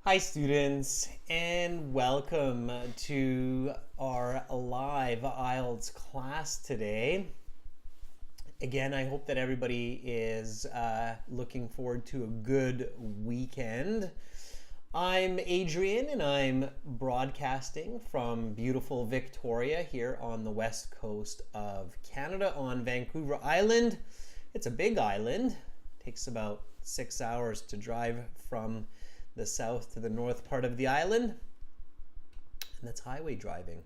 Hi students, and welcome to our live IELTS class today. Again, I hope that everybody is looking forward to a good weekend. I'm Adrian and I'm broadcasting from beautiful Victoria here on the west coast of Canada on Vancouver Island. It's a big island. It takes about 6 hours to drive from the south to the north part of the island, and that's highway driving.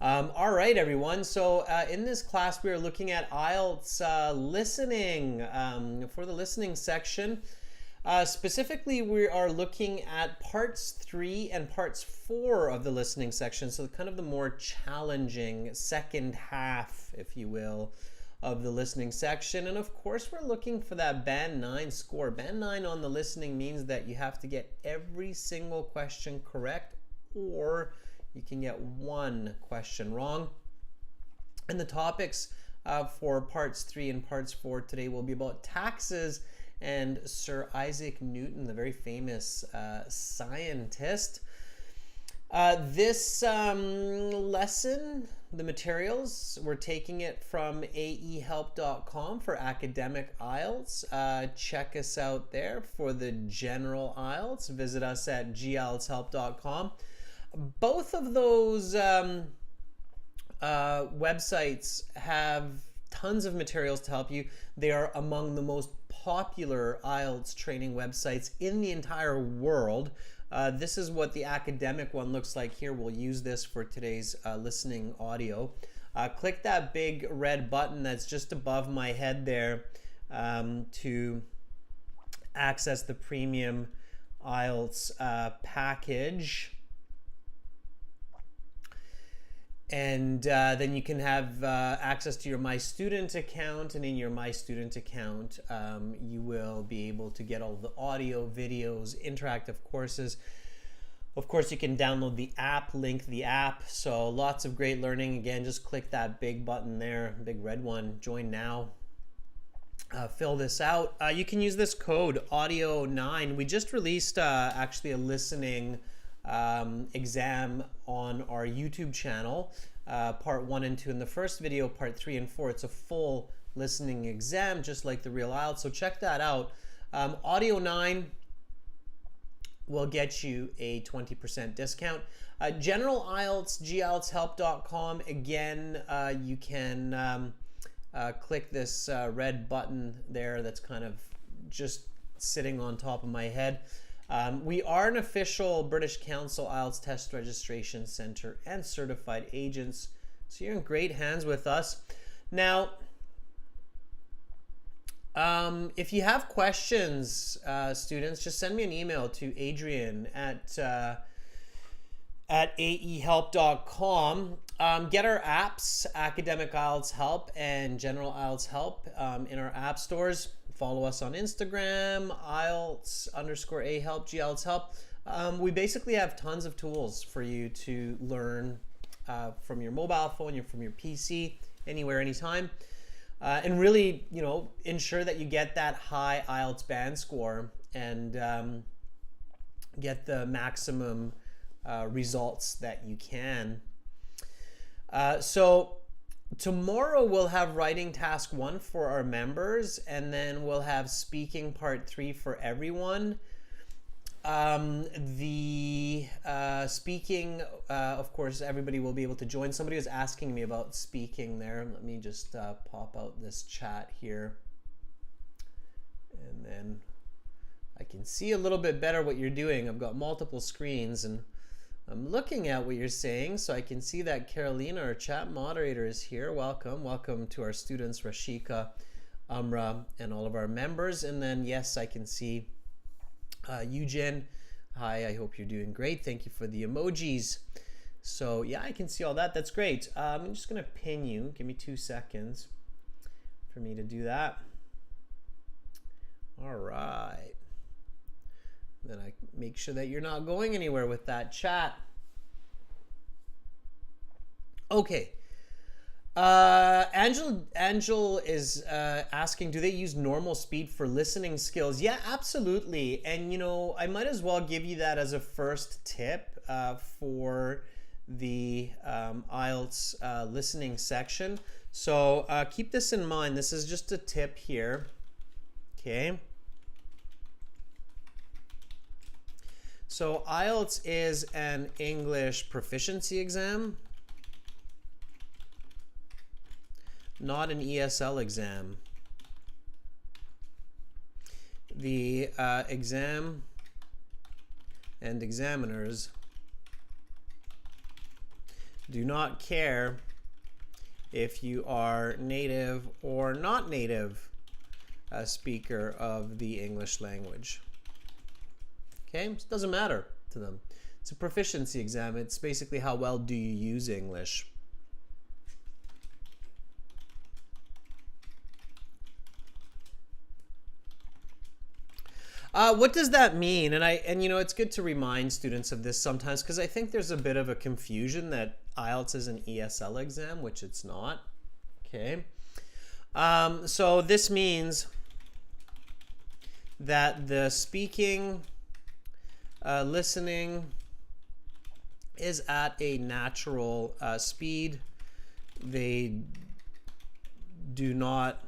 All right, everyone. So in this class, we are looking at IELTS listening for the listening section. Specifically, we are looking at parts 3 and parts 4 of the listening section. So kind of the more challenging second half, if you will, of the listening section. And of course, we're looking for that band 9 score. Band 9 on the listening means that you have to get every single question correct, or you can get one question wrong. And the topics for parts 3 and parts 4 today will be about taxes and Sir Isaac Newton, the very famous scientist. This lesson, the materials, we're taking it from aehelp.com for academic IELTS. Check us out there for the general IELTS. Visit us at gieltshelp.com. Both of those websites have tons of materials to help you. They are among the most popular IELTS training websites in the entire world. This is what the academic one looks like here. We'll use this for today's listening audio. Click that big red button that's just above my head there to access the premium IELTS package. And then you can have access to your My Student account, and in your My Student account you will be able to get all the audio, videos, interactive courses. Of course, you can download the app, link the app, so lots of great learning. Again, just click that big button there, big red one, join now. Fill this out. You can use this code audio9. We just released actually a listening exam on our YouTube channel, part 1 and 2. In the first video, part 3 and 4, it's a full listening exam just like the real IELTS, so check that out. Audio 9 will get you a 20% discount. General IELTS, gieltshelp.com. Again, you can click this red button there that's kind of just sitting on top of my head. We are an official British Council IELTS Test Registration Center and certified agents, so you're in great hands with us. Now, if you have questions, students, just send me an email to Adrian at aehelp.com. Get our apps, Academic IELTS Help and General IELTS Help, in our app stores. Follow us on Instagram, IELTS_ahelp, GIELTS help. We basically have tons of tools for you to learn from your mobile phone, from your PC, anywhere, anytime. And really, ensure that you get that high IELTS band score and get the maximum results that you can. So tomorrow we'll have writing task 1 for our members, and then we'll have speaking part 3 for everyone. The speaking, of course, everybody will be able to join. Somebody was asking me about speaking there. Let me just pop out this chat here, and then I can see a little bit better what you're doing. I've got multiple screens and I'm looking at what you're saying, so I can see that Carolina, our chat moderator, is here. Welcome. Welcome to our students, Rashika, Amra, and all of our members. And then, yes, I can see Eugen. Hi, I hope you're doing great. Thank you for the emojis. So, yeah, I can see all that. That's great. I'm just going to pin you. Give me 2 seconds for me to do that. All right. Then I make sure that you're not going anywhere with that chat. Okay. Angel is asking, do they use normal speed for listening skills? Yeah, absolutely. And you know, I might as well give you that as a first tip for the IELTS listening section. So keep this in mind. This is just a tip here. Okay. So IELTS is an English proficiency exam, not an ESL exam. The exam and examiners do not care if you are native or not native speaker of the English language. Okay, it doesn't matter to them. It's a proficiency exam. It's basically how well do you use English. What does that mean? And you know, it's good to remind students of this sometimes because I think there's a bit of a confusion that IELTS is an ESL exam, which it's not. Okay. So this means that the speaking, listening is at a natural speed. They do not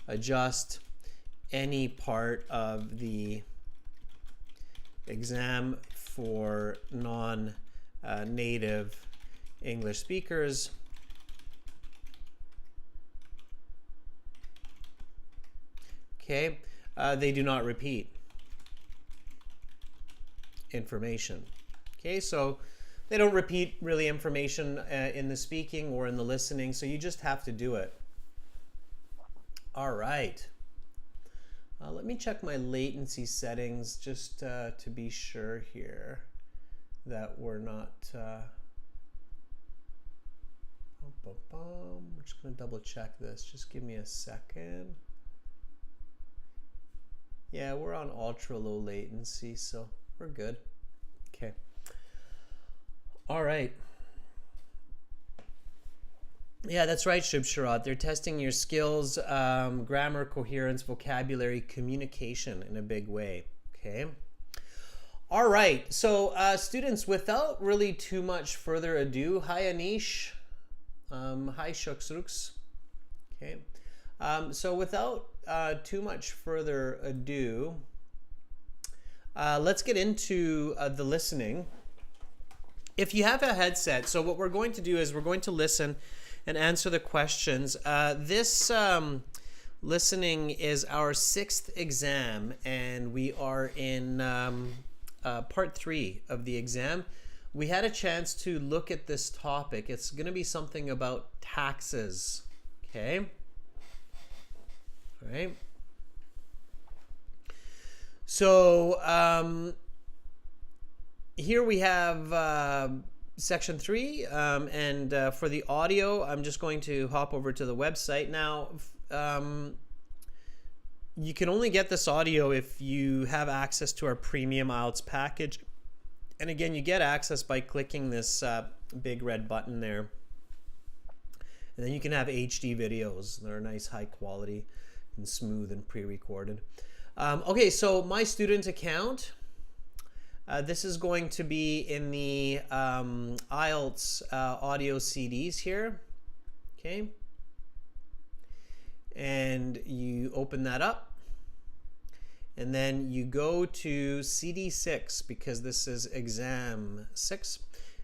adjust any part of the exam for non-native English speakers. Okay, they do not repeat information. Okay, so they don't repeat really information in the speaking or in the listening, so you just have to do it. All right. Let me check my latency settings just to be sure here that we're not... We're just going to double check this. Just give me a second. Yeah, we're on ultra low latency, so we're good. Okay. All right. Yeah, that's right, Shub Sharad. They're testing your skills, grammar, coherence, vocabulary, communication in a big way. Okay. All right. So students, without really too much further ado, hi Anish. Hi Shuksruks. Okay. So without too much further ado, let's get into the listening. If you have a headset, so what we're going to do is we're going to listen and answer the questions. This listening is our 6th exam, and we are in part 3 of the exam. We had a chance to look at this topic. It's going to be something about taxes. Okay. All right. So here we have section 3, and for the audio, I'm just going to hop over to the website. Now, you can only get this audio if you have access to our premium IELTS package. And again, you get access by clicking this big red button there. And then you can have HD videos. They're nice, high quality and smooth and pre-recorded. Okay, so my student account. This is going to be in the IELTS audio CDs here. Okay. And you open that up. And then you go to CD 6 because this is exam 6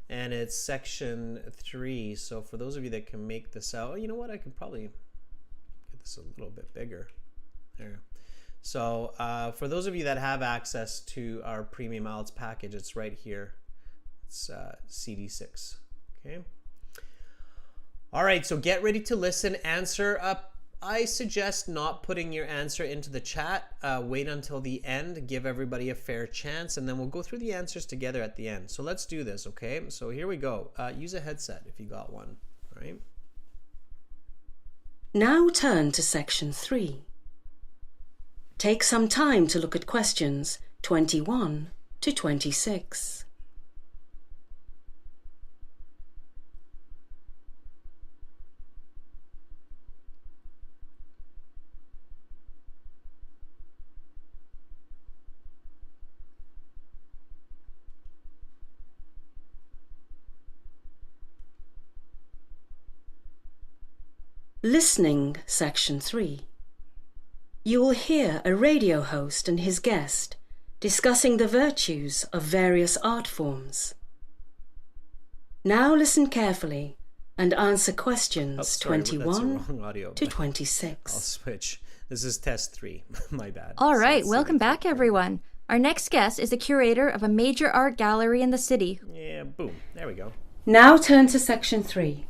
and it's section 3. So for those of you that can make this out, you know what? I could probably get this a little bit bigger. There. So for those of you that have access to our premium IELTS package, it's right here. It's CD 6. Okay. All right. So get ready to listen. Answer up. I suggest not putting your answer into the chat. Wait until the end. Give everybody a fair chance, and then we'll go through the answers together at the end. So let's do this, okay? So here we go. Use a headset if you got one, all right? Now turn to section 3. Take some time to look at questions 21 to 26. Listening Section 3. You will hear a radio host and his guest discussing the virtues of various art forms. Now listen carefully and answer questions 21 to 26. I'll switch. This is test 3. My bad. All right, welcome back, everyone. Our next guest is the curator of a major art gallery in the city. Yeah, boom. There we go. Now turn to Section 3.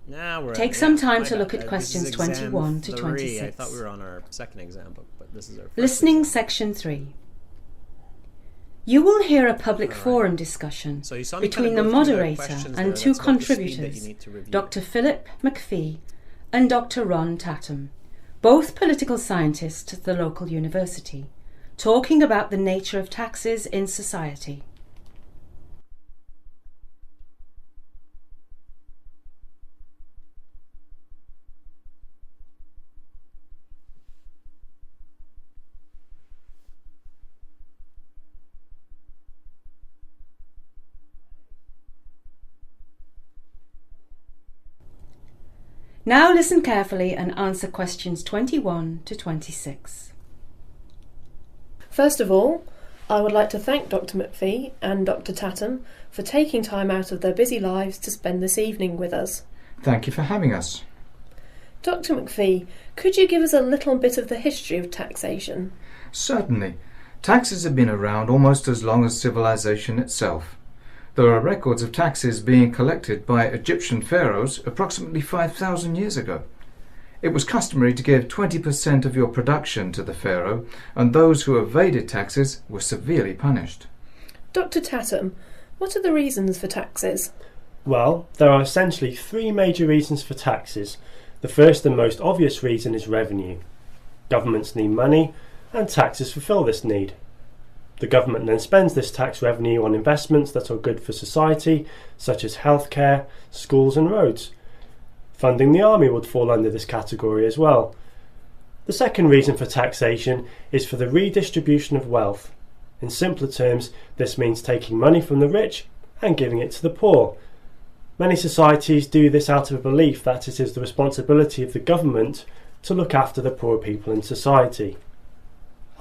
Now we're Take some time to look at questions 21 to 26. I thought we were on our second exam book, but this is our first Listening exam. Section 3. You will hear a public forum discussion So you saw me between kind the of go through the moderator questions and there. two That's about the speed that you contributors, need to review. Dr. Philip McPhee and Dr. Ron Tatum, both political scientists at the local university, talking about the nature of taxes in society. Now listen carefully and answer questions 21 to 26. First of all, I would like to thank Dr. McPhee and Dr. Tatum for taking time out of their busy lives to spend this evening with us. Thank you for having us. Dr. McPhee, could you give us a little bit of the history of taxation? Certainly. Taxes have been around almost as long as civilization itself. There are records of taxes being collected by Egyptian pharaohs approximately 5,000 years ago. It was customary to give 20% of your production to the pharaoh, and those who evaded taxes were severely punished. Dr. Tatum, what are the reasons for taxes? Well, there are essentially 3 major reasons for taxes. The first and most obvious reason is revenue. Governments need money, and taxes fulfil this need. The government then spends this tax revenue on investments that are good for society, such as healthcare, schools and roads. Funding the army would fall under this category as well. The second reason for taxation is for the redistribution of wealth. In simpler terms, this means taking money from the rich and giving it to the poor. Many societies do this out of a belief that it is the responsibility of the government to look after the poor people in society.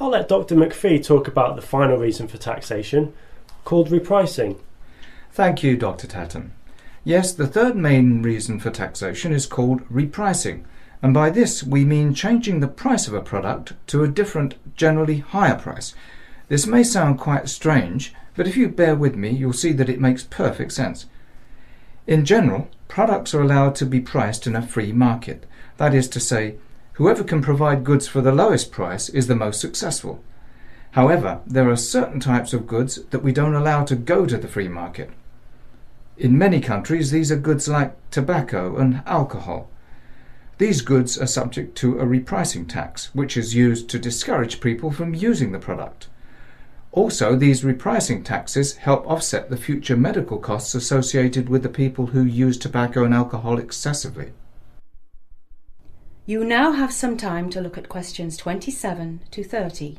I'll let Dr. McPhee talk about the final reason for taxation, called repricing. Thank you, Dr. Tatum. Yes, the third main reason for taxation is called repricing, and by this we mean changing the price of a product to a different, generally higher price. This may sound quite strange, but if you bear with me, you'll see that it makes perfect sense. In general, products are allowed to be priced in a free market. That is to say, whoever can provide goods for the lowest price is the most successful. However, there are certain types of goods that we don't allow to go to the free market. In many countries, these are goods like tobacco and alcohol. These goods are subject to a repricing tax, which is used to discourage people from using the product. Also, these repricing taxes help offset the future medical costs associated with the people who use tobacco and alcohol excessively. You now have some time to look at questions 27 to 30.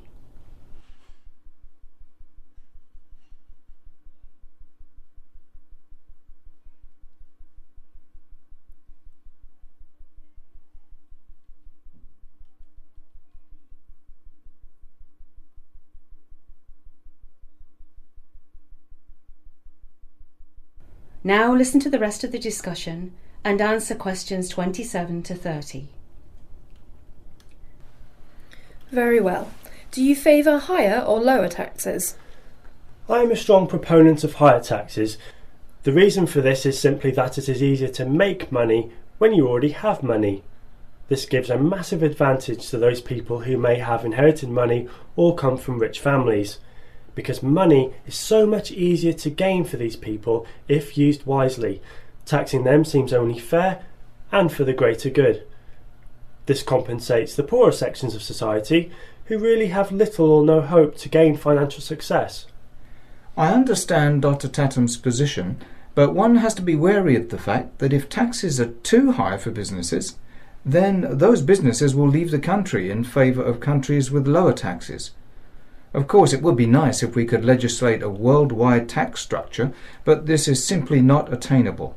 Now listen to the rest of the discussion and answer questions 27 to 30. Very well. Do you favour higher or lower taxes? I am a strong proponent of higher taxes. The reason for this is simply that it is easier to make money when you already have money. This gives a massive advantage to those people who may have inherited money or come from rich families, because money is so much easier to gain for these people if used wisely. Taxing them seems only fair and for the greater good. This compensates the poorer sections of society who really have little or no hope to gain financial success. I understand Dr. Tatum's position, but one has to be wary of the fact that if taxes are too high for businesses, then those businesses will leave the country in favour of countries with lower taxes. Of course, it would be nice if we could legislate a worldwide tax structure, but this is simply not attainable.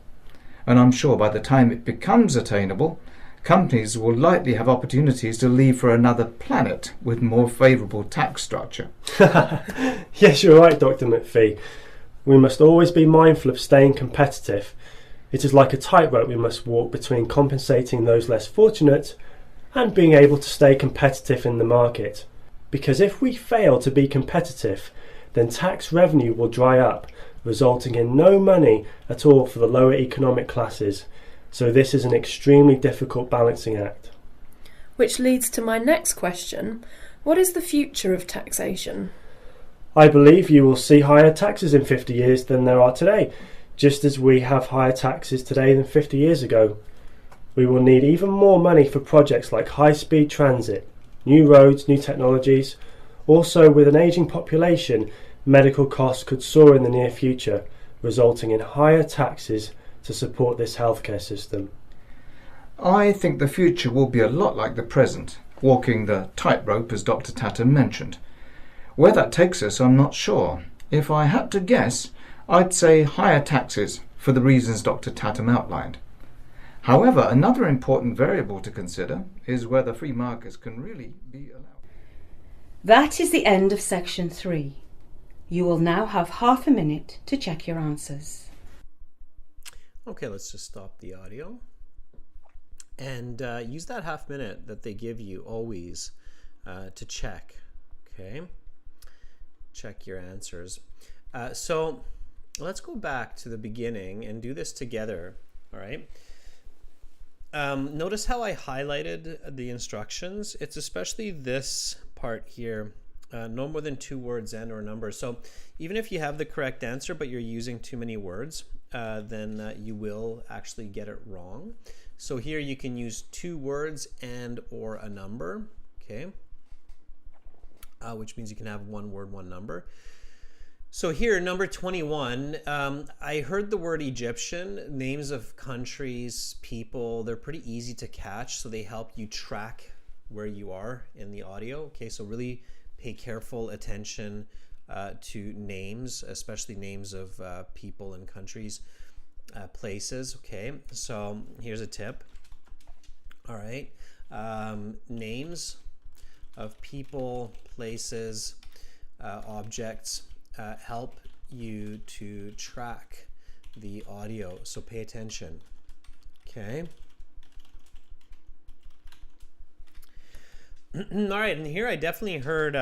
And I'm sure by the time it becomes attainable, companies will likely have opportunities to leave for another planet with more favourable tax structure. Yes, you're right, Dr. McPhee. We must always be mindful of staying competitive. It is like a tightrope we must walk between compensating those less fortunate and being able to stay competitive in the market. Because if we fail to be competitive, then tax revenue will dry up, resulting in no money at all for the lower economic classes. So this is an extremely difficult balancing act. Which leads to my next question. What is the future of taxation? I believe you will see higher taxes in 50 years than there are today, just as we have higher taxes today than 50 years ago. We will need even more money for projects like high-speed transit, new roads, new technologies. Also, with an ageing population, medical costs could soar in the near future, resulting in higher taxes to support this healthcare system. I think the future will be a lot like the present, walking the tightrope as Dr. Tatton mentioned. Where that takes us, I'm not sure. If I had to guess, I'd say higher taxes for the reasons Dr. Tatton outlined. However, another important variable to consider is whether free markets can really be allowed. That is the end of section 3. You will now have half a minute to check your answers. Okay, let's just stop the audio and use that half minute that they give you always to check. Okay, check your answers. So let's go back to the beginning and do this together. All right. Notice how I highlighted the instructions. It's especially this part here. No more than 2 words and or numbers. So even if you have the correct answer but you're using too many words, then you will actually get it wrong. So here you can use 2 words and or a number, okay, which means you can have 1 word, 1 number. So here, number 21, I heard the word Egyptian, names of countries, people. They're pretty easy to catch, so they help you track where you are in the audio. Okay, so really pay careful attention to names, especially names of people and countries, places. Okay, so here's a tip. All right, names of people, places, objects help you to track the audio, so pay attention. Okay. All right, and here I definitely heard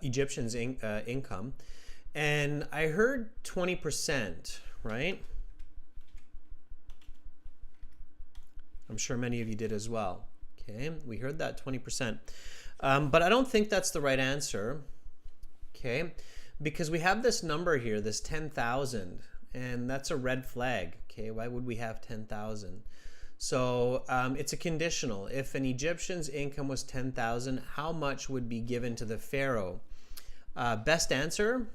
Egyptians' income, and I heard 20%, right? I'm sure many of you did as well. Okay, we heard that 20%, but I don't think that's the right answer. Okay, because we have this number here, this 10,000, and that's a red flag. Okay, why would we have 10,000? So it's a conditional. If an Egyptian's income was 10,000, how much would be given to the pharaoh? Best answer?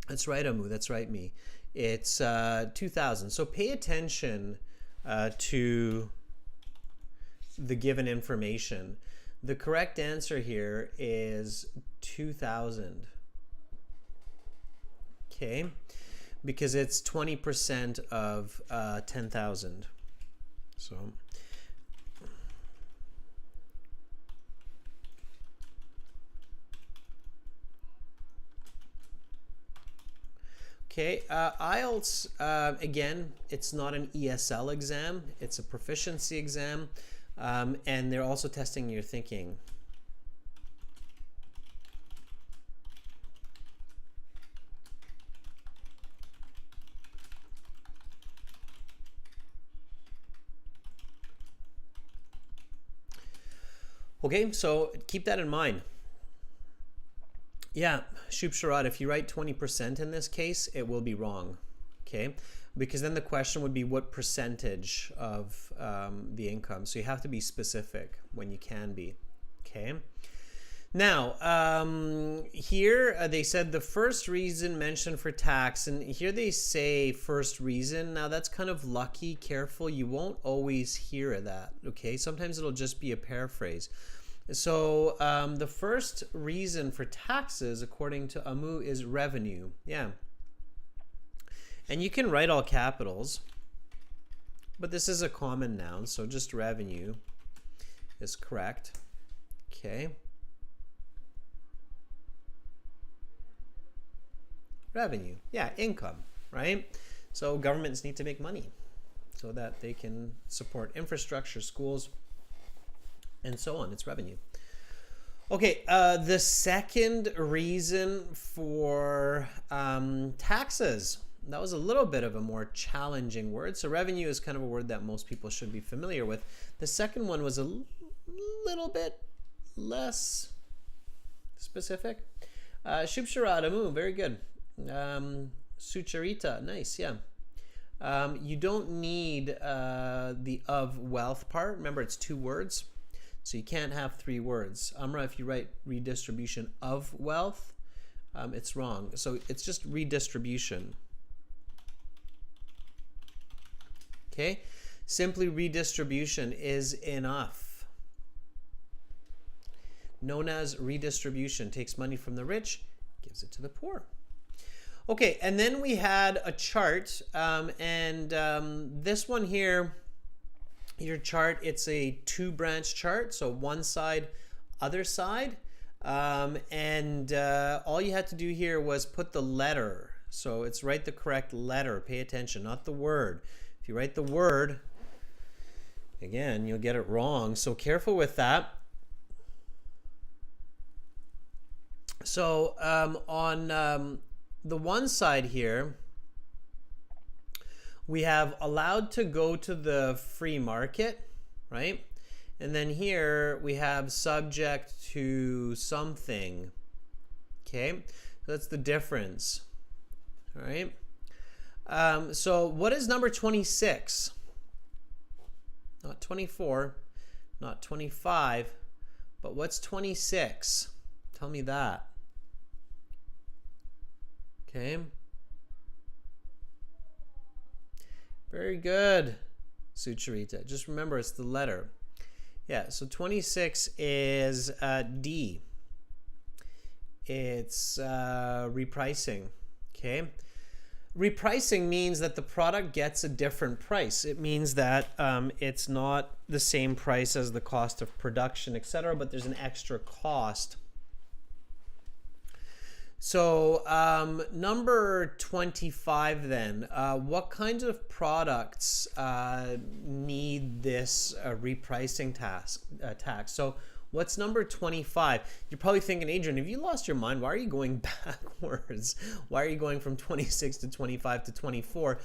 That's right, Amu. That's right, me. It's 2,000. So pay attention to the given information. The correct answer here is 2,000. Okay, because it's 20% of 10,000. So okay, IELTS, again, it's not an ESL exam, it's a proficiency exam, and they're also testing your thinking. Okay, so keep that in mind. Yeah, Shub Sharad, if you write 20% in this case, it will be wrong. Okay, because then the question would be what percentage of the income. So you have to be specific when you can be. Okay. Now, here they said the first reason mentioned for tax, and here they say first reason. Now that's kind of lucky, careful. You won't always hear that, okay? Sometimes it'll just be a paraphrase. So the first reason for taxes, according to Amu, is revenue. Yeah. And you can write all capitals, but this is a common noun, so just revenue is correct. Okay. Revenue, yeah, income, right? So governments need to make money so that they can support infrastructure, schools, and so on. It's revenue. Okay, the second reason for taxes, that was a little bit of a more challenging word. So revenue is kind of a word that most people should be familiar with. The second one was a little bit less specific. Shubsharadamu, very good. Sucharita, nice, yeah. You don't need the of wealth part. Remember, it's 2 words, so you can't have 3 words. Amra, if you write redistribution of wealth, it's wrong. So it's just redistribution. Okay, simply redistribution is enough. Known as redistribution, takes money from the rich, gives it to the poor. Okay, and then we had a chart, this one here, your chart, it's a 2-branch chart, so one side, other side, all you had to do here was put the letter. So it's write the correct letter, pay attention, not the word. If you write the word, again, you'll get it wrong, so careful with that. So on the one side here, we have allowed to go to the free market, right? And then here we have subject to something. Okay, so that's the difference. All right. So what is number 26? Not 24, not 25, but what's 26? Tell me that. Okay. Very good, Sucharita. Just remember, it's the letter. Yeah, so 26 is D. It's repricing. Okay. Repricing means that the product gets a different price. It means that it's not the same price as the cost of production, etc., but there's an extra cost. So number 25 then, what kinds of products need this repricing tax? So what's number 25? You're probably thinking, Adrian, have you lost your mind? Why are you going backwards? Why are you going from 26 to 25 to 24?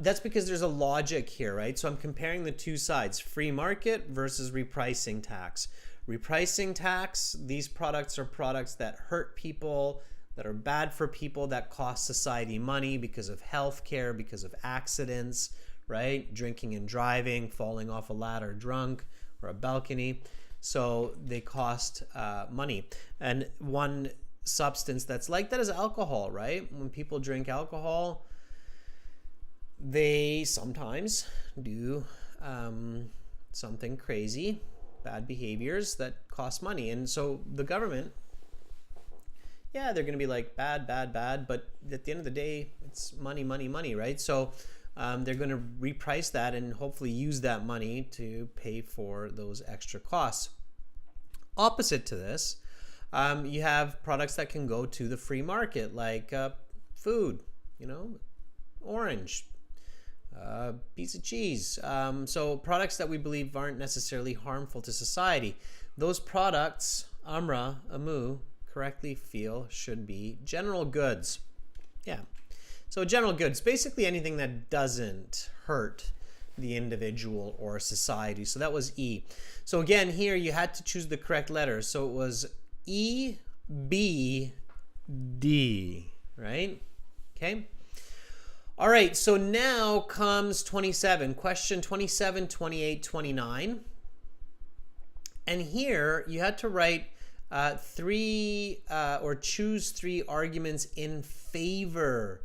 That's because there's a logic here, right? So I'm comparing the 2 sides, free market versus repricing tax. Repricing tax, these products are products that hurt people, that are bad for people, that cost society money because of healthcare, because of accidents, right? Drinking and driving, falling off a ladder drunk or a balcony. So they cost money. And one substance that's like that is alcohol, right? When people drink alcohol, they sometimes do something crazy, bad behaviors that cost money. And so the government, yeah, they're going to be like bad, but at the end of the day, it's money, right? So they're going to reprice that and hopefully use that money to pay for those extra costs. Opposite to this, you have products that can go to the free market, like food, orange, piece of cheese. So products that we believe aren't necessarily harmful to society. Those products, Amra, Amu, correctly feel should be general goods. Yeah. So general goods, basically anything that doesn't hurt the individual or society. So that was E. So again, here you had to choose the correct letter. So it was E, B, D, right? Okay. All right. So now comes 27. Question 27, 28, 29. And here you had to write choose 3 arguments in favor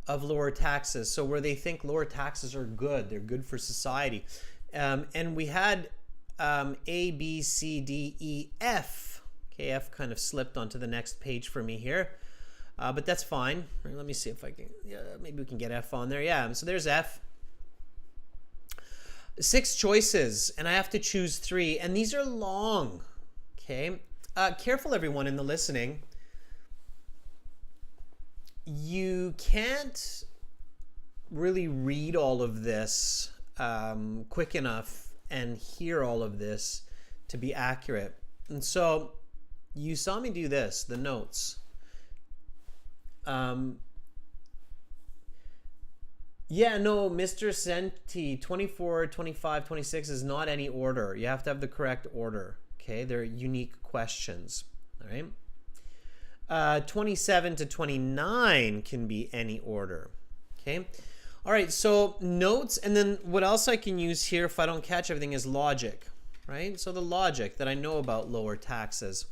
of lower taxes. So where they think lower taxes are good, they're good for society. And we had A, B, C, D, E, F. Okay, F kind of slipped onto the next page for me here. But that's fine. Let me see if I can, maybe we can get F on there. Yeah, so there's F. 6 choices, and I have to choose 3, and these are long. Okay, careful everyone in the listening. You can't really read all of this quick enough and hear all of this to be accurate. And so you saw me do this, the notes. Yeah, no, Mr. Senti, 24, 25, 26 is not any order. You have to have the correct order. Okay, they're unique questions. All right. 27 to 29 can be any order. Okay. All right, so notes, and then what else I can use here if I don't catch everything is logic, right? So the logic that I know about lower taxes.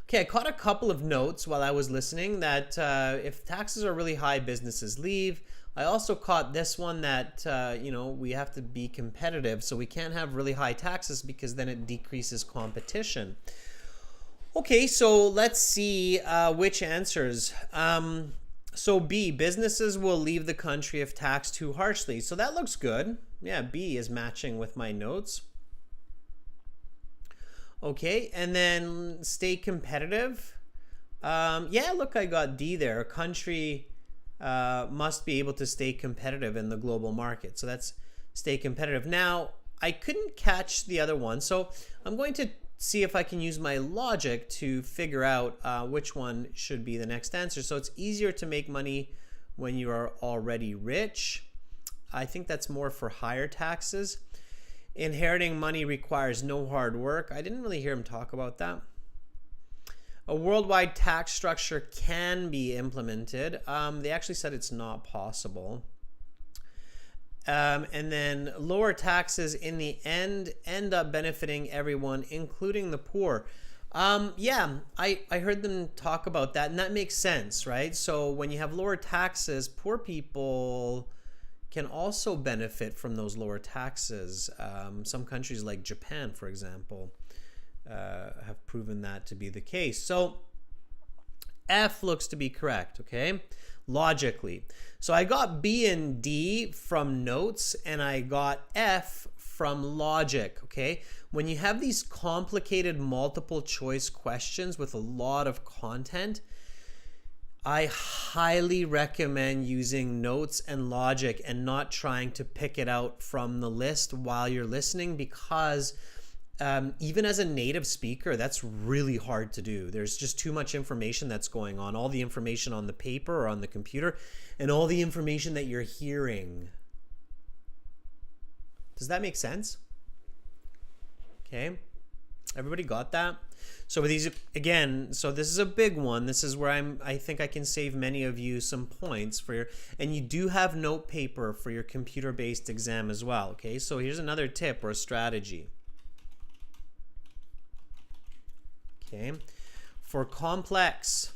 Okay, I caught a couple of notes while I was listening that if taxes are really high, businesses leave. I also caught this one that, we have to be competitive, so we can't have really high taxes because then it decreases competition. Okay, so let's see which answers. So B, businesses will leave the country if taxed too harshly. So that looks good. Yeah, B is matching with my notes. Okay, and then stay competitive. Yeah, look, I got D there. A country must be able to stay competitive in the global market. So that's stay competitive. Now, I couldn't catch the other one, so I'm going to see if I can use my logic to figure out which one should be the next answer. So it's easier to make money when you are already rich. I think that's more for higher taxes. Inheriting money requires no hard work. I didn't really hear him talk about that. A worldwide tax structure can be implemented. They actually said it's not possible. And then lower taxes in the end up benefiting everyone, including the poor. Yeah, I heard them talk about that, and that makes sense, right? So when you have lower taxes, poor people can also benefit from those lower taxes. Some countries like Japan, for example, have proven that to be the case. So F looks to be correct, okay? Logically. So I got B and D from notes, and I got F from logic, okay? When you have these complicated multiple choice questions with a lot of content, I highly recommend using notes and logic and not trying to pick it out from the list while you're listening, because even as a native speaker, that's really hard to do. There's just too much information that's going on. All the information on the paper or on the computer, and all the information that you're hearing. Does that make sense? Okay. Everybody got that? So with these, again, so this is a big one. This is where I think I can save many of you some points for your, and you do have note paper for your computer-based exam as well. Okay. So here's another tip or a strategy. Okay, for complex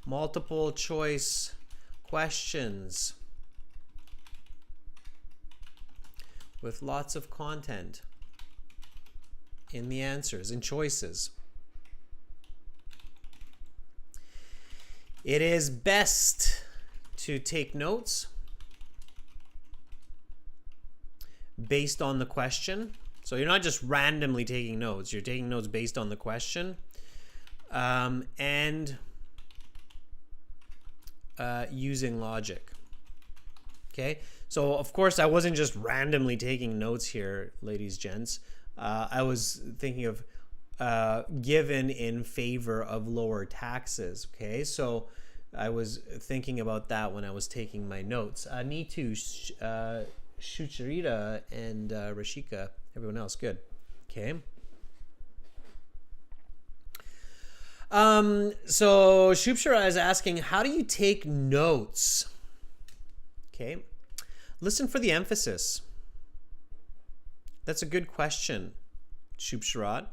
multiple choice questions with lots of content in the answers and choices, it is best to take notes based on the question. So you're not just randomly taking notes, you're taking notes based on the question. And using logic. Okay, so of course I wasn't just randomly taking notes here, ladies, gents. I was thinking of given in favor of lower taxes. Okay, so I was thinking about that when I was taking my notes. Nitu, Shucharita, and Rashika, everyone else, good. Okay. So Shupshara is asking, how do you take notes? Okay. Listen for the emphasis. That's a good question, Shupsharat.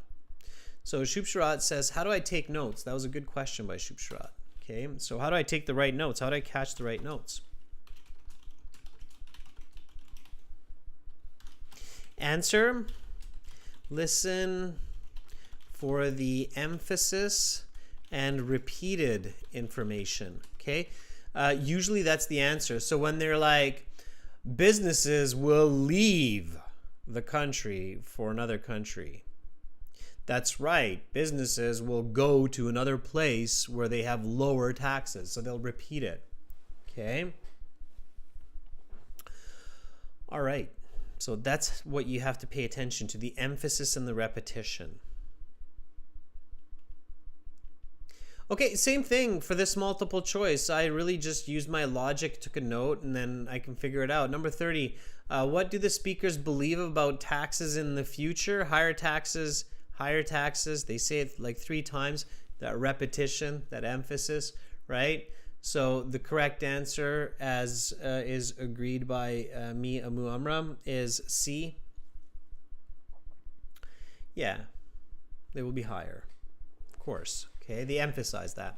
So Shupsharat says, how do I take notes? That was a good question by Shupsharat. Okay. So how do I take the right notes? How do I catch the right notes? Answer, listen for the emphasis and repeated information. Okay, usually that's the answer. So when they're like, businesses will leave the country for another country. That's right. Businesses will go to another place where they have lower taxes. So they'll repeat it. Okay. All right. So that's what you have to pay attention to, the emphasis and the repetition. Okay, same thing for this multiple choice. I really just used my logic, took a note, and then I can figure it out. Number 30, what do the speakers believe about taxes in the future? Higher taxes, higher taxes. They say it like 3 times, that repetition, that emphasis, right? So the correct answer, as is agreed by me, Amu Amram, is C. Yeah, they will be higher, of course. Okay, they emphasize that.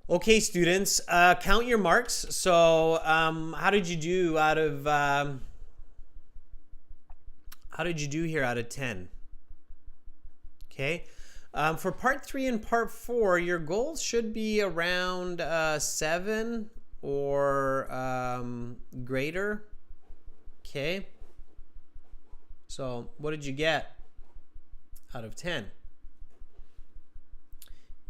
Okay, students, count your marks. So how did you do out of here out of 10? Okay. For part 3 and part 4, your goals should be around 7 or greater. Okay. So what did you get out of 10?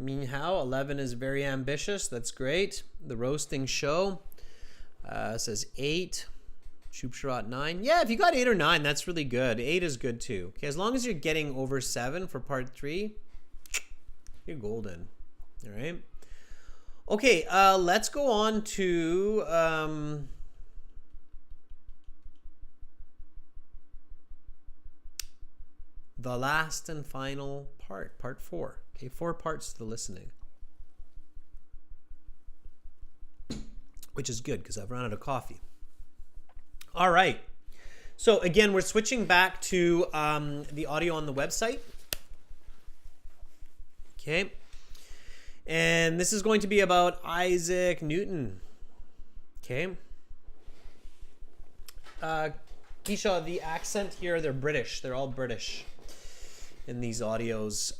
Minhao, 11 is very ambitious. That's great. The roasting show says 8. Shubsharat 9. Yeah, if you got 8 or 9, that's really good. 8 is good too. Okay, as long as you're getting over 7 for part 3, you're golden. All right. Okay, let's go on to the last and final part, part 4. Okay, 4 parts to the listening, which is good because I've run out of coffee. All right. So again, we're switching back to the audio on the website. Okay. And this is going to be about Isaac Newton. Okay. Keisha, the accent here, they're British. They're all British in these audios.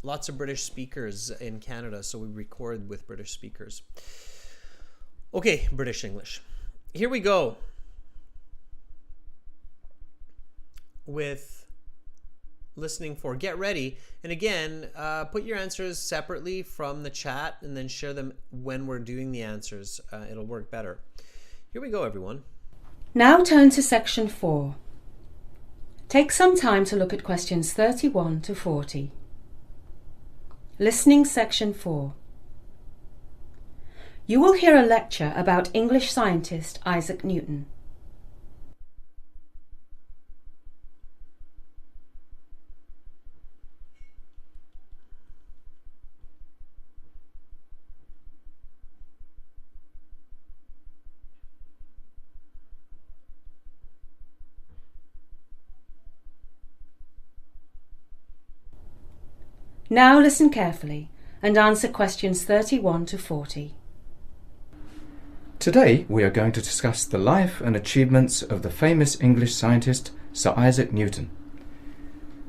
Lots of British speakers in Canada, so we record with British speakers. Okay, British English. Here we go with listening 4. Get ready. And again, put your answers separately from the chat and then share them when we're doing the answers. It'll work better. Here we go, everyone. Now turn to section 4. Take some time to look at questions 31 to 40. Listening section 4. You will hear a lecture about English scientist Isaac Newton. Now listen carefully and answer questions 31 to 40. Today we are going to discuss the life and achievements of the famous English scientist Sir Isaac Newton.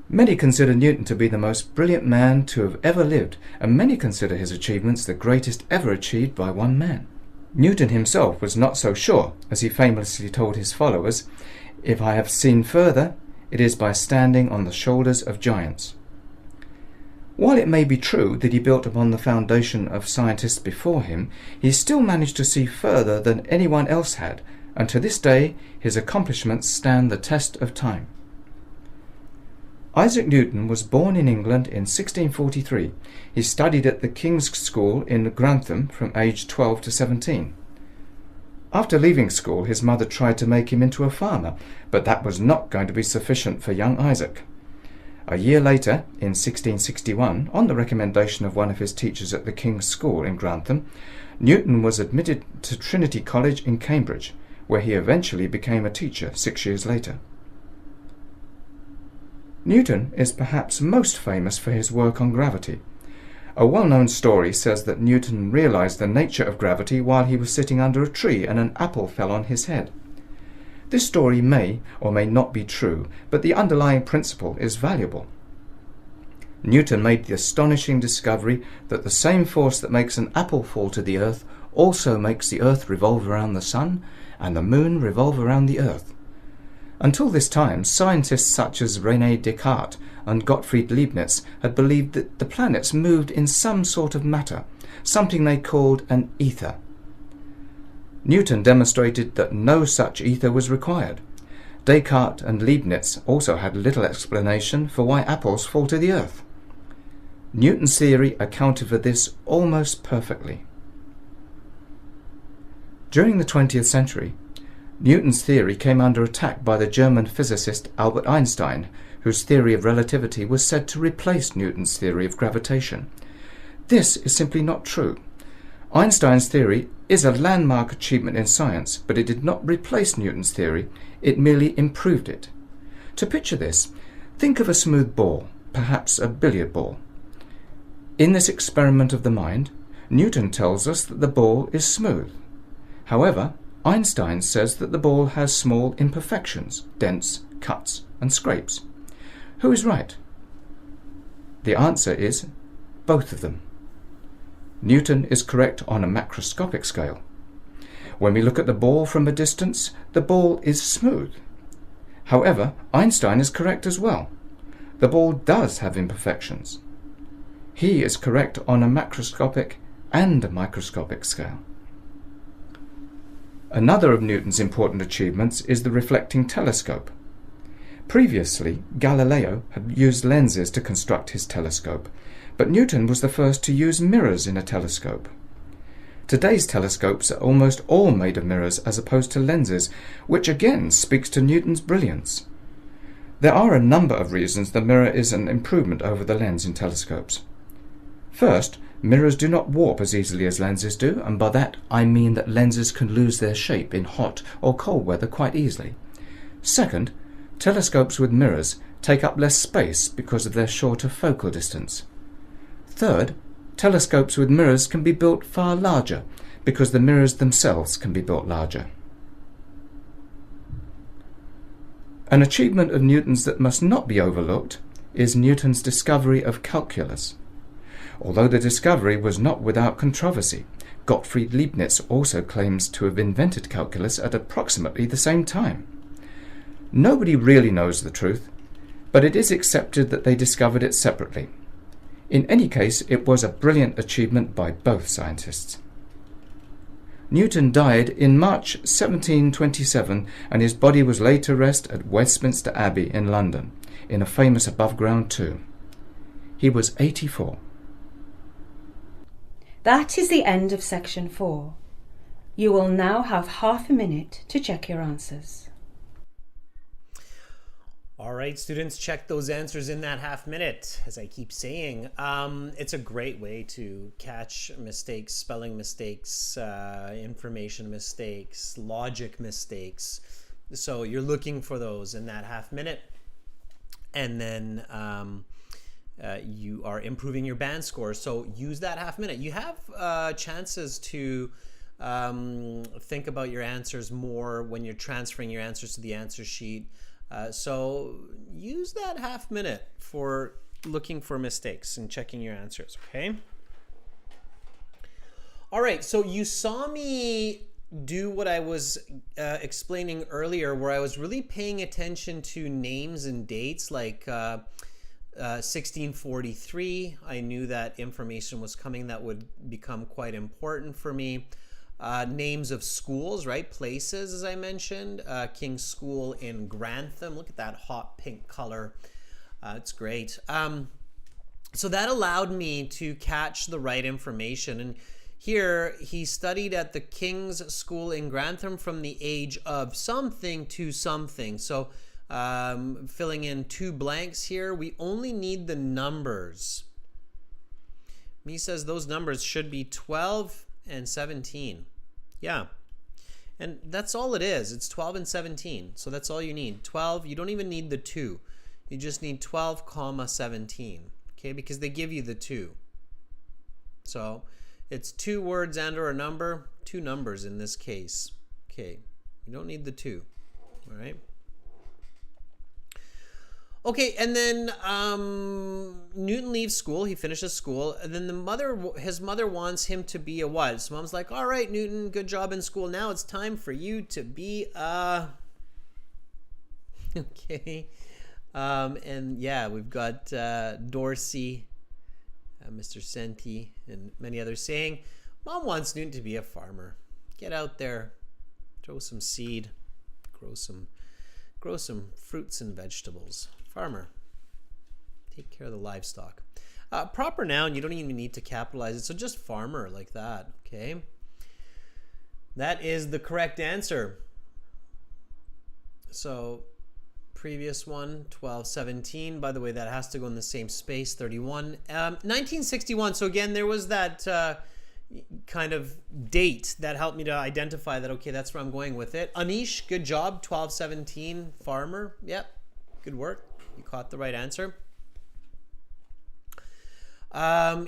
Many consider Newton to be the most brilliant man to have ever lived, and many consider his achievements the greatest ever achieved by one man. Newton himself was not so sure, as he famously told his followers, "If I have seen further, it is by standing on the shoulders of giants." While it may be true that he built upon the foundation of scientists before him, he still managed to see further than anyone else had, and to this day his accomplishments stand the test of time. Isaac Newton was born in England in 1643. He studied at the King's School in Grantham from age 12 to 17. After leaving school, his mother tried to make him into a farmer, but that was not going to be sufficient for young Isaac. A year later, in 1661, on the recommendation of one of his teachers at the King's School in Grantham, Newton was admitted to Trinity College in Cambridge, where he eventually became a teacher 6 years later. Newton is perhaps most famous for his work on gravity. A well-known story says that Newton realized the nature of gravity while he was sitting under a tree and an apple fell on his head. This story may or may not be true, but the underlying principle is valuable. Newton made the astonishing discovery that the same force that makes an apple fall to the earth also makes the Earth revolve around the Sun and the Moon revolve around the Earth. Until this time, scientists such as René Descartes and Gottfried Leibniz had believed that the planets moved in some sort of matter, something they called an ether. Newton demonstrated that no such ether was required. Descartes and Leibniz also had little explanation for why apples fall to the earth. Newton's theory accounted for this almost perfectly. During the 20th century, Newton's theory came under attack by the German physicist Albert Einstein, whose theory of relativity was said to replace Newton's theory of gravitation. This is simply not true. Einstein's theory is a landmark achievement in science, but it did not replace Newton's theory, it merely improved it. To picture this, think of a smooth ball, perhaps a billiard ball. In this experiment of the mind, Newton tells us that the ball is smooth. However, Einstein says that the ball has small imperfections, dents, cuts, and scrapes. Who is right? The answer is both of them. Newton is correct on a macroscopic scale. When we look at the ball from a distance, the ball is smooth. However, Einstein is correct as well. The ball does have imperfections. He is correct on a macroscopic and a microscopic scale. Another of Newton's important achievements is the reflecting telescope. Previously, Galileo had used lenses to construct his telescope, but Newton was the first to use mirrors in a telescope. Today's telescopes are almost all made of mirrors as opposed to lenses, which again speaks to Newton's brilliance. There are a number of reasons the mirror is an improvement over the lens in telescopes. First, mirrors do not warp as easily as lenses do, and by that I mean that lenses can lose their shape in hot or cold weather quite easily. Second, telescopes with mirrors take up less space because of their shorter focal distance. Third, telescopes with mirrors can be built far larger because the mirrors themselves can be built larger. An achievement of Newton's that must not be overlooked is Newton's discovery of calculus. Although the discovery was not without controversy, Gottfried Leibniz also claims to have invented calculus at approximately the same time. Nobody really knows the truth, but it is accepted that they discovered it separately. In any case, it was a brilliant achievement by both scientists. Newton died in March 1727, and his body was laid to rest at Westminster Abbey in London, in a famous above-ground tomb. He was 84. That is the end of section 4. You will now have half a minute to check your answers. All right, students, check those answers in that half minute. As I keep saying, it's a great way to catch mistakes, spelling mistakes, information mistakes, logic mistakes. So you're looking for those in that half minute. And then you are improving your band score. So use that half minute. You have chances to think about your answers more when you're transferring your answers to the answer sheet. So use that half minute for looking for mistakes and checking your answers, okay? All right, so you saw me do what I was explaining earlier, where I was really paying attention to names and dates, like 1643. I knew that information was coming that would become quite important for me. Names of schools, right? Places, as I mentioned. King's School in Grantham. Look at that hot pink color. It's great. So that allowed me to catch the right information. And here, he studied at the King's School in Grantham from the age of something to something. So filling in 2 blanks here, we only need the numbers. Me says those numbers should be 12 and 17. Yeah. And that's all it is. It's 12 and 17. So that's all you need. 12, you don't even need the 2. You just need 12, 17. Okay, because they give you the 2. So it's 2 words and or a number, 2 numbers in this case. Okay, you don't need the 2. All right. Okay, and then Newton leaves school. He finishes school, and then his mother wants him to be a what? So mom's like, "All right, Newton, good job in school. Now it's time for you to be a." Okay, and yeah, we've got Dorsey, Mr. Senti, and many others saying, "Mom wants Newton to be a farmer. Get out there, throw some seed, grow some fruits and vegetables. Farmer. Take care of the livestock." Proper noun, you don't even need to capitalize it, so just farmer like that, okay? That is the correct answer. So, previous one, 1217. By the way, that has to go in the same space, 31. 1961, so again, there was that kind of date that helped me to identify that, okay, that's where I'm going with it. Anish, good job, 1217, farmer. Yep, good work. You caught the right answer.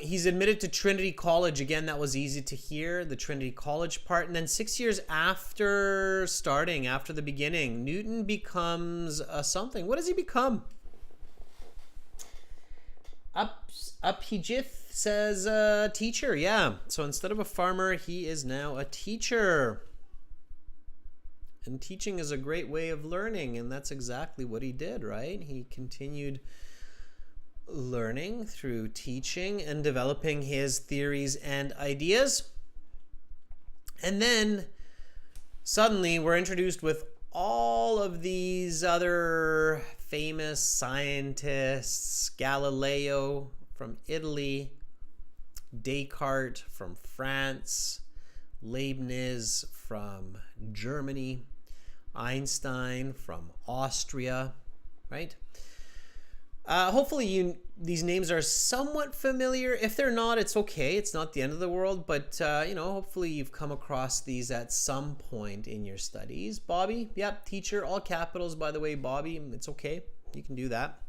He's admitted to Trinity College. Again, that was easy to hear, the Trinity College part. And then 6 years after the beginning, Newton becomes something. What does he become? Abhijit says teacher. Yeah. So instead of a farmer, he is now a teacher. And teaching is a great way of learning, and that's exactly what he did, right? He continued learning through teaching and developing his theories and ideas. And then suddenly we're introduced with all of these other famous scientists: Galileo from Italy, Descartes from France, Leibniz from Germany, Einstein from Austria, right? Hopefully these names are somewhat familiar. If they're not, it's okay. It's not the end of the world, but hopefully you've come across these at some point in your studies. Bobby, yep, teacher, all capitals, by the way, Bobby. It's okay. You can do that.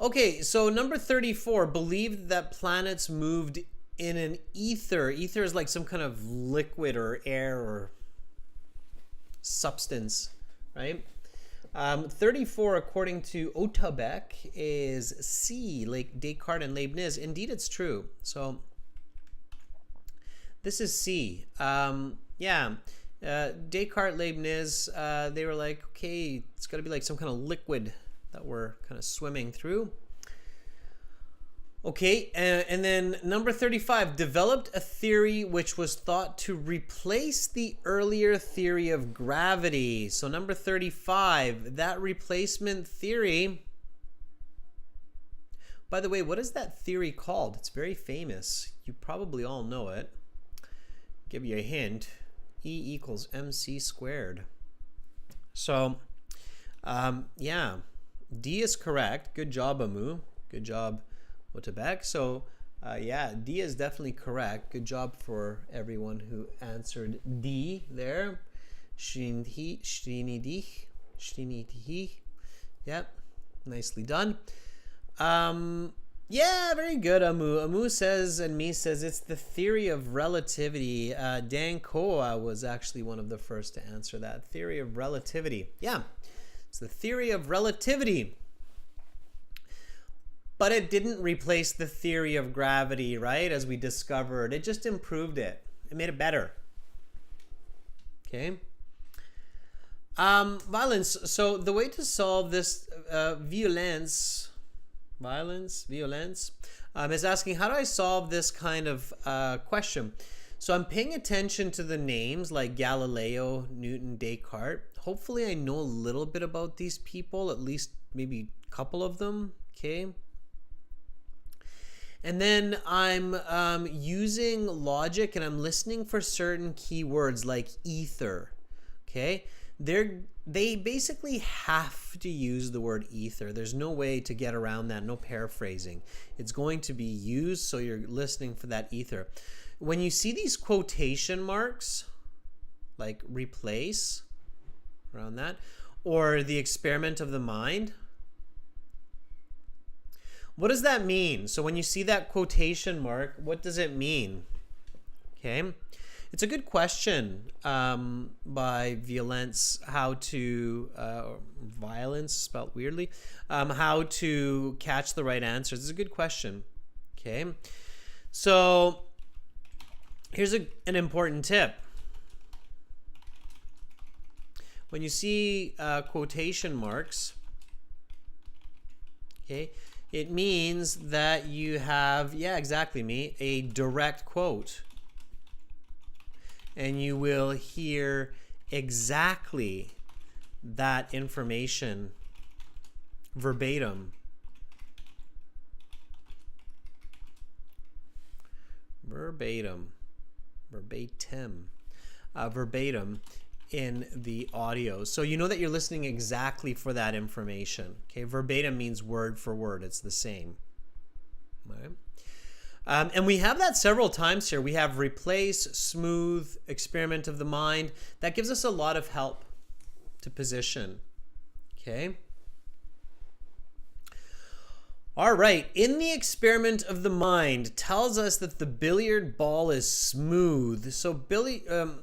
Okay, so number 34, believed that planets moved in an ether. Ether is like some kind of liquid or air or substance, right? 34, according to Otabek, is C, like Descartes and Leibniz. Indeed, it's true. So this is C. Descartes, Leibniz, they were like, okay, it's got to be like some kind of liquid that we're kind of swimming through. Okay, and then number 35, developed a theory which was thought to replace the earlier theory of gravity. So number 35, that replacement theory. By the way, what is that theory called? It's very famous. You probably all know it. Give you a hint. E equals mc squared. So, D is correct. Good job, Amu. Good job, Otabek. So, D is definitely correct. Good job for everyone who answered D there. Shrinihi. Yep, nicely done. Very good, Amu. Amu says, and me says, it's the theory of relativity. Dan Koa was actually one of the first to answer that. Theory of relativity. Yeah, it's the theory of relativity. But it didn't replace the theory of gravity, right? As we discovered, it just improved it. It made it better. Okay. Violence. So the way to solve this violence is asking, how do I solve this kind of question? So I'm paying attention to the names like Galileo, Newton, Descartes. Hopefully I know a little bit about these people, at least maybe a couple of them. Okay. And then I'm using logic and I'm listening for certain keywords like ether. Okay. They basically have to use the word ether. There's no way to get around that, no paraphrasing. It's going to be used, so you're listening for that ether. When you see these quotation marks, like replace, around that, or the experiment of the mind, what does that mean? So when you see that quotation mark, what does it mean? Okay. It's a good question by Violence, how to, violence spelled weirdly, how to catch the right answers. It's a good question. Okay. So here's an important tip. When you see quotation marks, okay, it means that you have, yeah, exactly me, a direct quote. And you will hear exactly that information verbatim. Verbatim in the audio. So you know that you're listening exactly for that information. Okay, verbatim means word for word. It's the same. Right? And we have that several times here. We have replace, smooth, experiment of the mind. That gives us a lot of help to position. Okay. All right. In the experiment of the mind tells us that the billiard ball is smooth. So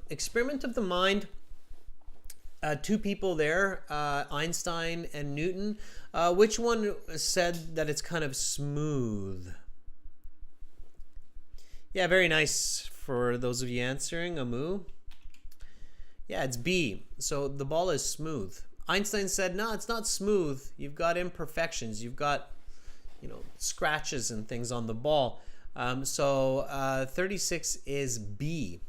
experiment of the mind, two people there, Einstein and Newton. Which one said that it's kind of smooth? Yeah, very nice for those of you answering. Amu. Yeah, it's B. So the ball is smooth. Einstein said, no, it's not smooth. You've got imperfections. You've got, scratches and things on the ball. So 36 is B.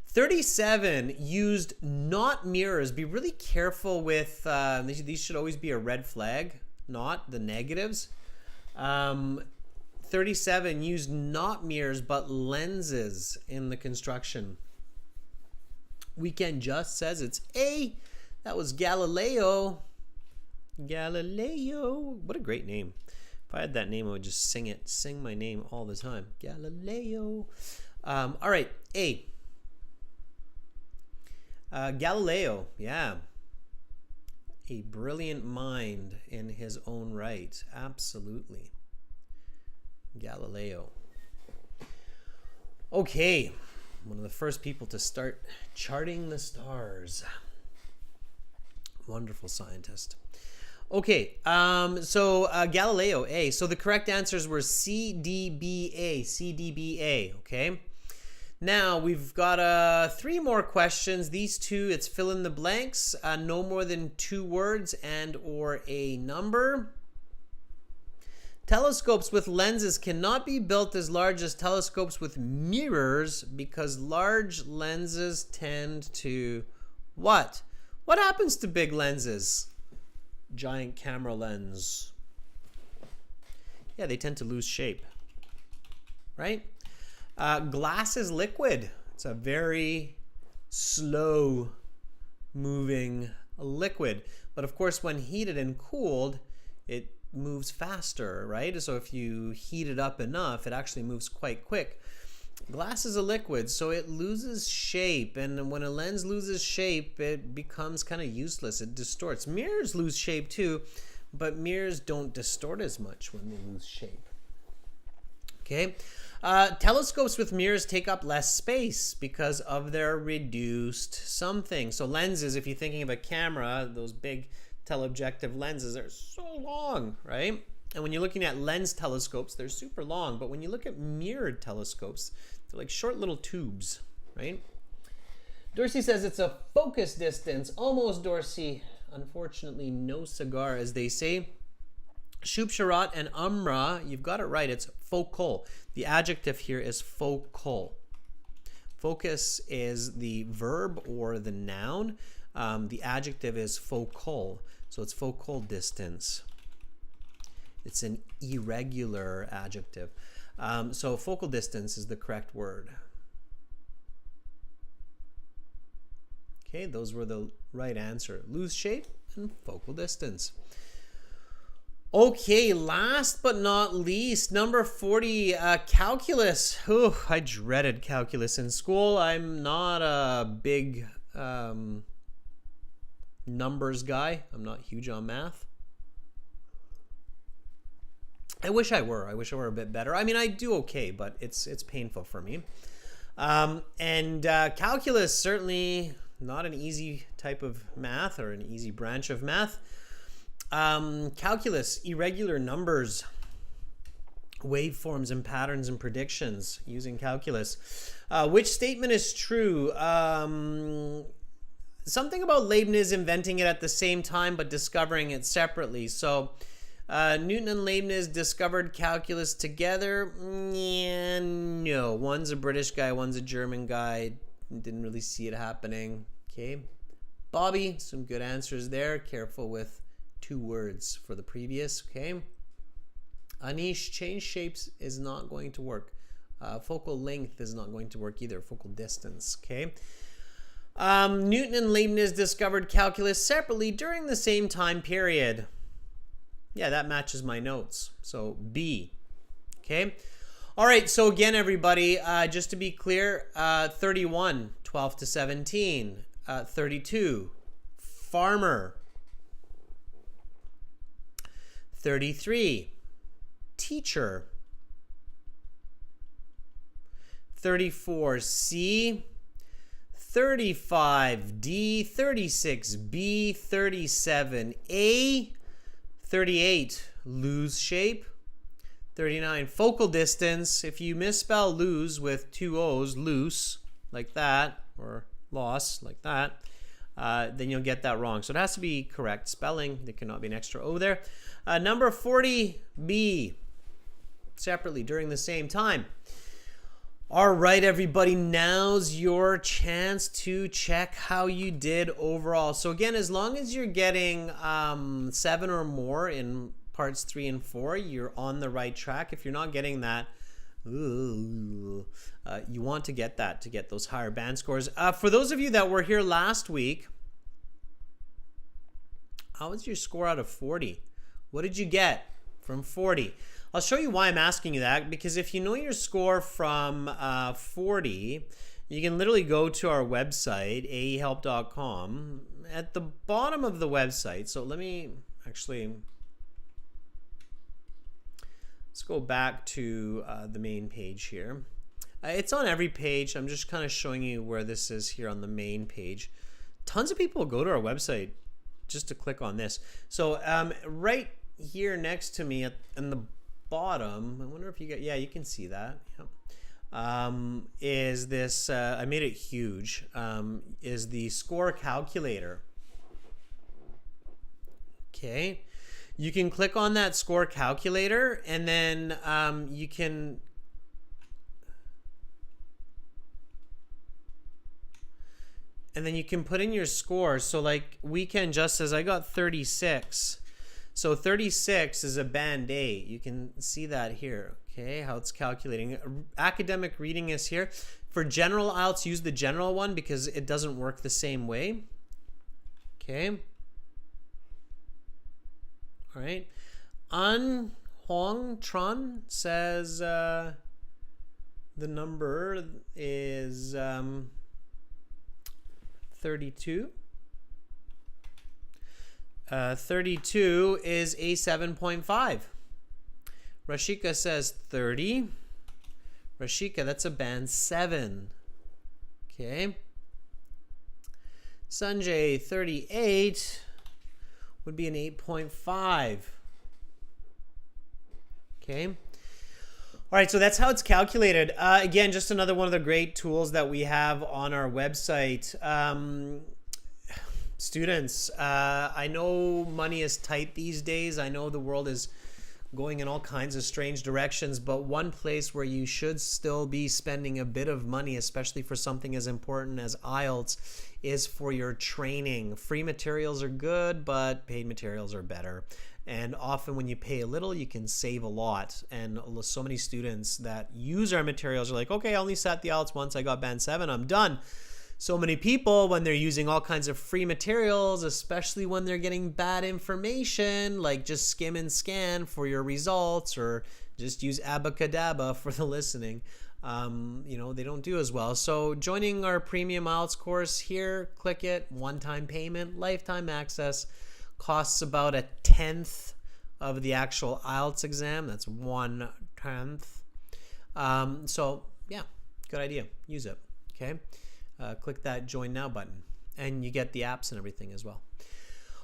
37 used not mirrors. Be really careful with, these should always be a red flag, not the negatives. 37 used not mirrors but lenses in the construction. Weekend Just says it's A. That was Galileo. Galileo. What a great name. If I had that name, I would just sing my name all the time. Galileo. All right, A. Galileo, yeah. A brilliant mind in his own right. Absolutely. Galileo. Okay, one of the first people to start charting the stars. Wonderful scientist. Okay, so Galileo, A. So the correct answers were C, D, B, A. C, D, B, A, okay? Now, we've got 3 more questions. These two, it's fill in the blanks. No more than 2 words and or a number. Telescopes with lenses cannot be built as large as telescopes with mirrors because large lenses tend to what? What happens to big lenses? Giant camera lens. Yeah, they tend to lose shape, right? Glass is liquid. It's a very slow moving liquid. But of course, when heated and cooled, it moves faster, right? So if you heat it up enough, it actually moves quite quick. Glass is a liquid, so it loses shape. And when a lens loses shape, it becomes kind of useless. It distorts. Mirrors lose shape too, but mirrors don't distort as much when they lose shape. Okay. Telescopes with mirrors take up less space because of their reduced something. So lenses, if you're thinking of a camera, those big teleobjective lenses are so long, right? And when you're looking at lens telescopes, they're super long. But when you look at mirrored telescopes, they're like short little tubes, right? Dorsey says it's a focus distance. Almost, Dorsey. Unfortunately, no cigar, as they say. Shubsharat and Umra, you've got it right. It's focal. The adjective here is focal. Focus is the verb or the noun. The adjective is focal. So it's focal distance. It's an irregular adjective. So focal distance is the correct word. Okay, those were the right answer. Loose shape and focal distance. Okay, last but not least, number 40, calculus. Ooh, I dreaded calculus in school. I'm not a big numbers guy. I'm not huge on math. I wish I were a bit better. I mean, I do okay, but it's painful for me. And calculus, certainly not an easy type of math or an easy branch of math. Calculus, irregular numbers, waveforms and patterns and predictions using calculus. Which statement is true? Something about Leibniz inventing it at the same time but discovering it separately. So Newton and Leibniz discovered calculus together. Yeah, no. One's a British guy, one's a German guy. Didn't really see it happening. Okay. Bobby, some good answers there. Careful with 2 words for the previous. Okay. Anish, change shapes is not going to work. Focal length is not going to work either. Focal distance. Okay. Newton and Leibniz discovered calculus separately during the same time period. Yeah, that matches my notes. So B. Okay. All right. So again, everybody, just to be clear, 31, 12 to 17, 32, farmer, 33, teacher, 34, C, 35, D, 36, B, 37, A, 38, lose shape, 39, focal distance. If you misspell lose with 2 O's, loose, like that, or loss, like that, then you'll get that wrong. So it has to be correct spelling. There cannot be an extra O there. Number 40, B, separately during the same time. All right, everybody, now's your chance to check how you did overall. So again, as long as you're getting 7 or more in parts 3 and 4, you're on the right track. If you're not getting that, you want to get that to get those higher band scores. For those of you that were here last week, how was your score out of 40? What did you get from 40? I'll show you why I'm asking you that, because if you know your score from 40, you can literally go to our website, aehelp.com. At the bottom of the website, so let me actually, let's go back to the main page here. It's on every page. I'm just kind of showing you where this is here on the main page. Tons of people go to our website just to click on this. So right here next to me in the bottom, I wonder if you get, yeah, you can see that. Yep. Is this, I made it huge, is the score calculator. Okay. You can click on that score calculator, and then you can put in your score. So like weekend justice, I got 36. So 36 is a band 8. You can see that here, okay, how it's calculating. Academic reading is here. For general IELTS, use the general one because it doesn't work the same way. Okay. All right. An Huang Tron says the number is 32. 32 is a 7.5. Rashika says 30. Rashika, that's a band 7. Okay. Sanjay, 38 would be an 8.5. Okay. All right, so that's how it's calculated. Again, just another one of the great tools that we have on our website. Students, I know money is tight these days. I know the world is going in all kinds of strange directions, but one place where you should still be spending a bit of money, especially for something as important as IELTS, is for your training. Free materials are good, but paid materials are better. And often when you pay a little, you can save a lot. And so many students that use our materials are like, okay, I only sat the IELTS once, I got band 7, I'm done. So many people, when they're using all kinds of free materials, especially when they're getting bad information, like just skim and scan for your results or just use abacadabra for the listening, they don't do as well. So joining our premium IELTS course here, click it, one-time payment, lifetime access, costs about 1/10 of the actual IELTS exam. That's 1/10. So yeah, good idea. Use it. Okay. Click that join now button and you get the apps and everything as well.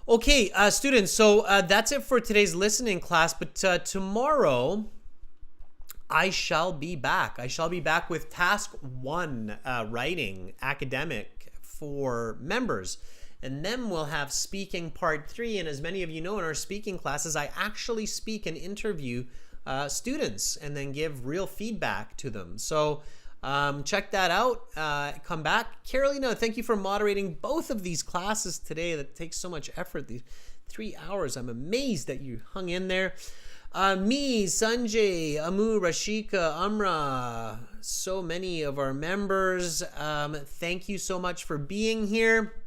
Okay, students, so that's it for today's listening class. But tomorrow I shall be back. I shall be back with task 1, writing, academic for members. And then we'll have speaking part 3. And as many of you know, in our speaking classes, I actually speak and interview students and then give real feedback to them. So check that out. Come back. Carolina, thank you for moderating both of these classes today. That takes so much effort. These 3 hours. I'm amazed that you hung in there. Me, Sanjay, Amu, Rashika, Amra, so many of our members. Thank you so much for being here.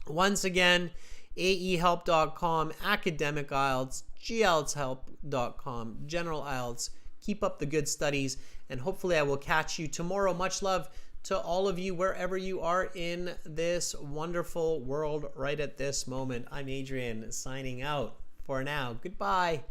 Once again, aehelp.com, academic IELTS, glshelp.com, general IELTS. Keep up the good studies, and hopefully I will catch you tomorrow. Much love to all of you wherever you are in this wonderful world right at this moment. I'm Adrian, signing out for now. Goodbye.